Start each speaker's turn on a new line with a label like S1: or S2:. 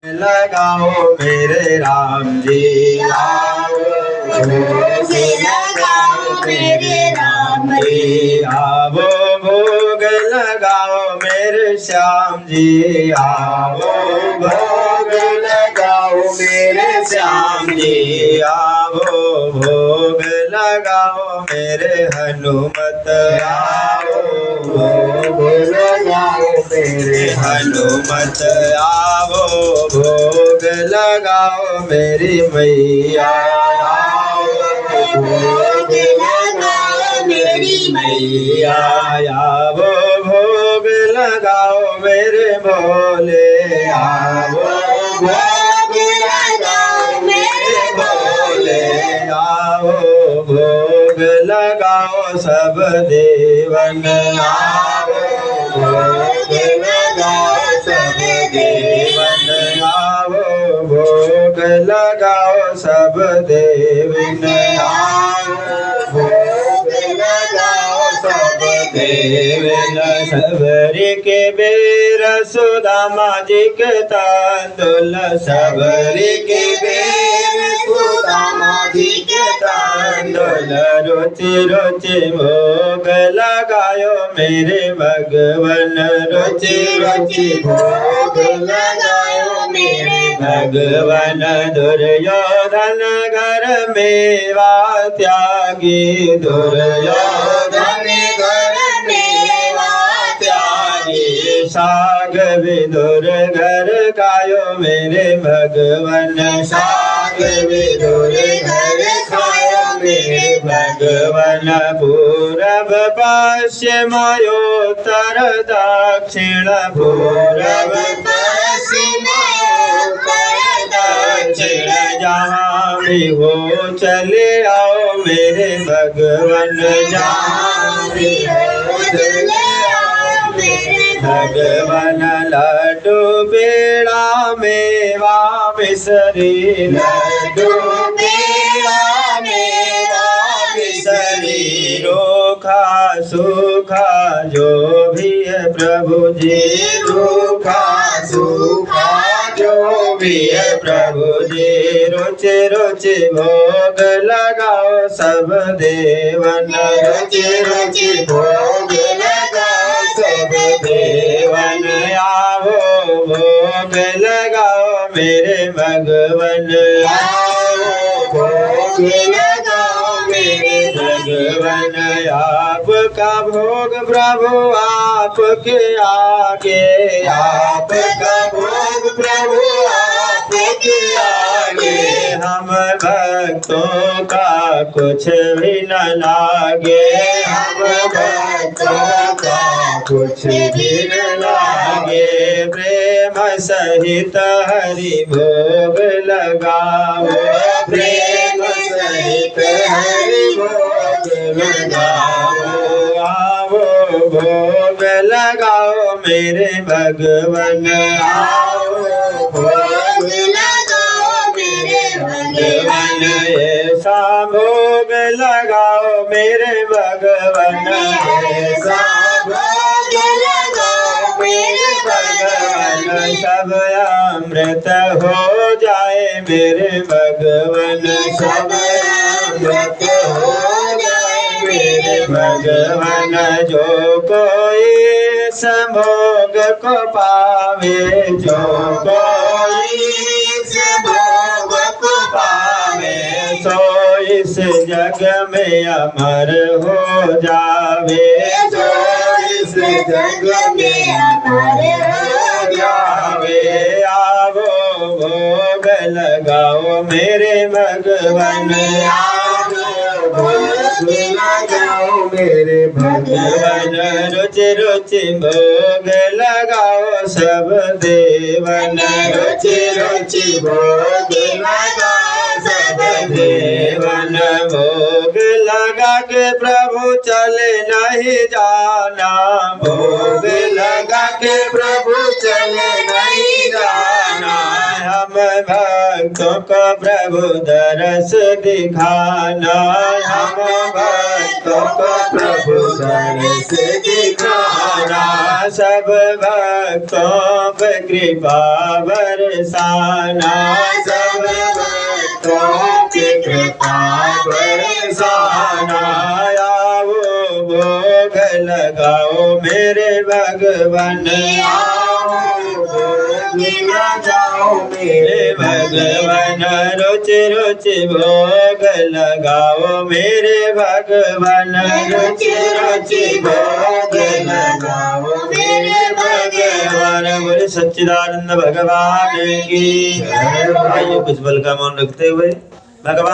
S1: लगाओ मेरे राम जी आओ, लगाओ मेरे राम जी आओ, भोग लगाओ मेरे श्याम जी आओ, भोग लगाओ मेरे श्याम जी आओ, भोग लगाओ मेरे हनुमत आओ, भोग लगाओ मेरे हनुमत आओ, भोग लगाओ मेरी मैया आओ, भोग लगाओ मेरी मैया आओ, भोग लगाओ मेरे भोले आओ, भोग लगाओ मेरे भोले आओ, भोग लगाओ सब देवन आओ, भोग लगाओ सब देवन आओ, भोग लगाओ सब देवन आओ, भोग लगाओ सब देवन। सबरी के बेर सुदामा जी के तांदुल, सबरी के बेर सुदामा जी के तांदुल, रुचि रुचि भोग लगायो मेरे भगवन, रुचि रुचि भोग लगायो मेरे भगवन। दुर्योधन घर मेवा त्यागी, दुर्योधन घर मेवा त्यागी, साग विदुर घर गायो मेरे भगवन, साग विदुर घर खायो मेरे भगवन। पूरब पश्चिम उत्तर दक्षिण, पूरब पश्चिम उत्तर दक्षिण, जहाँ भी हो चले आओ मेरे भगवन, जहाँ भी हो चले आओ मेरे भगवन। लड्डू पेड़ा मेवा मिसरी, लड्डू पेड़ा मेवा मिसरी, रोखा सूखा जो भी है प्रभु जी, रूखा सूखा जो भी है प्रभु जी, रुचि रुचि भोग लगाओ सब देवन, रुचि रुचि भोग लगाओ सब देवन आओ, भोग लगाओ मेरे भगवन आओ, भोग लगाओ मेरे भगवन। आपका भोग प्रभु आपके आगे, आपका भोग प्रभु आपके आगे, हम भक्तों का कुछ भी न लागे, हम भक्तों का कुछ भी न लागे। प्रेम सहित हरि भोग लगाओ, प्रेम सहित हरि भोग लगाओ, आओ भोग लगाओ मेरे भगवन आओ, भोग लगाओ मेरे भगवन। ऐसा भोग लगाओ मेरे भगवन, ऐसा भोग लगाओ मेरे भगवन, सब अमृत हो जाए मेरे भगवन, सब अमृत हो जाए मेरे भगवन। जो कोई इस भोग को पावे, जो कोई इस भोग को पावे, सो इस जग में अमर हो जावे, सो इस जग में अमर हो जावे। आओ भोग लगाओ मेरे भगवन, आओ भोग लगाओ मेरे भगवन, रुचि रुचि भोग लगाओ सब देवन, रुचि रुचि भोग लगाओ सब देवन। भोग लगा के प्रभु चले नहीं जाना, भोग लगा के प्रभु चले नहीं जाना, हम भक्तों को प्रभु दरस दिखाना, हम भक्तों को प्रभु दरस दिखाना, सब भक्तों पर कृपा बरसाना, सब भक्तों की कृपा बरसाना। आओ भोग लगाओ मेरे भगवान, आओ भोग लगाओ मेरे भगवान, रोज रोज भोग लगाओ मेरे भगवान, रोज रोज भोग लगाओ मेरे भगवान। बोले सच्चिदानंद भगवान की। आइए कुछ पल का मौन रखते हुए भगवान